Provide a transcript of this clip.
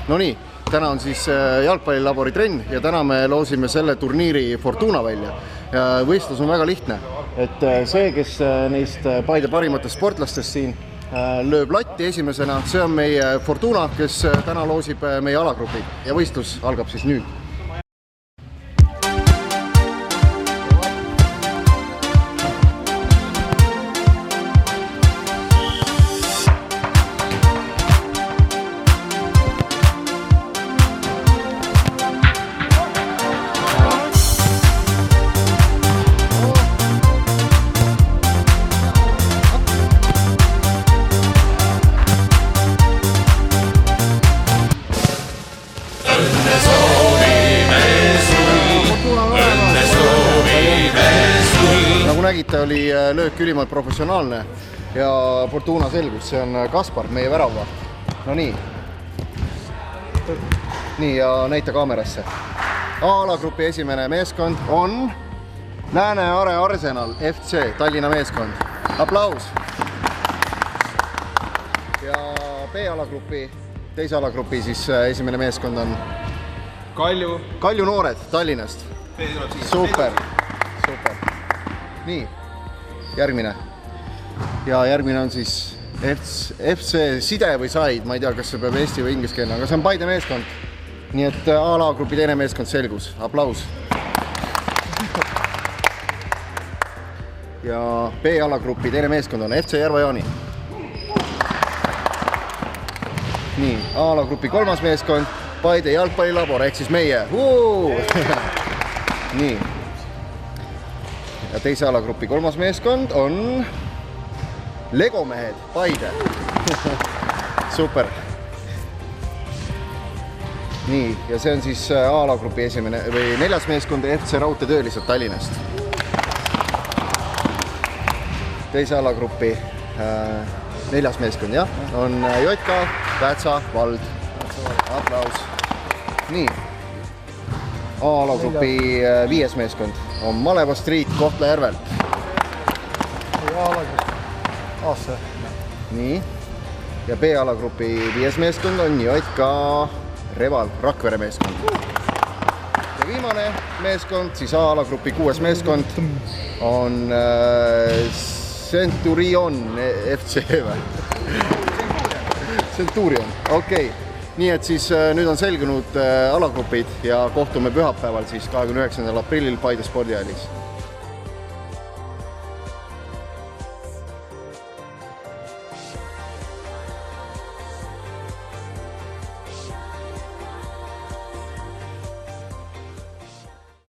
No nii, täna on siis jalgpallilabori trenn ja täna me loosime selle turniiri Fortuna välja. Võistlus on väga lihtne, et see, kes neist Paide parimatest sportlastest siin lööb latti esimesena, see on meie Fortuna, kes täna loosib meie alagrupi ja võistlus algab siis nüüd. Nagu nägite, oli löök ülimalt professionaalne ja Fortuna selgus, see on Kaspar, meie väravvaht. No nii. Nii, ja näita kaamerasse. A-alagrupi esimene meeskond on Lääne-Are Arsenal FC, Tallinna meeskond. Aplaus! Ja B-alagrupi, teise alagrupi siis esimene meeskond on Kalju noored Tallinnast. Super, super. Nii, järgmine. Ja järgmine on siis FC Side või Said, ma ei tea, kas see peab eesti või ingliskeelne, aga see on Paide meeskond. Nii et A-alagrupi teine meeskond selgus. Aplaus. Ja B-alagrupi teine meeskond on FC Järva-Jaani. Nii, A-alagrupi kolmas meeskond, Paide jalgpallilabor, ehk siis meie. Nii. Ja teise alagrupi kolmas meeskond on Legomehed, Paide. Super. Nii, ja see on siis A-alagrupi esimene või neljas meeskond FC Raudteetöölised Tallinnast. Teise alagrupi neljas meeskond, jah, on Jotka, Pätsa, Vald. Aplaus. Nii. A-alagrupi viies meeskond on Maleva Street Kohtla-Järvelt. Nii. Ja B-alagrupi viies meeskond on Jotka Reval, Rakvere meeskond. Ja viimane meeskond, siis A-alagrupi kuues meeskond on Centurion FC või? Centurion, okei. Nii et siis nüüd on selgunud alagrupid ja kohtume pühapäeval siis 29. aprillil Paide spordihallis.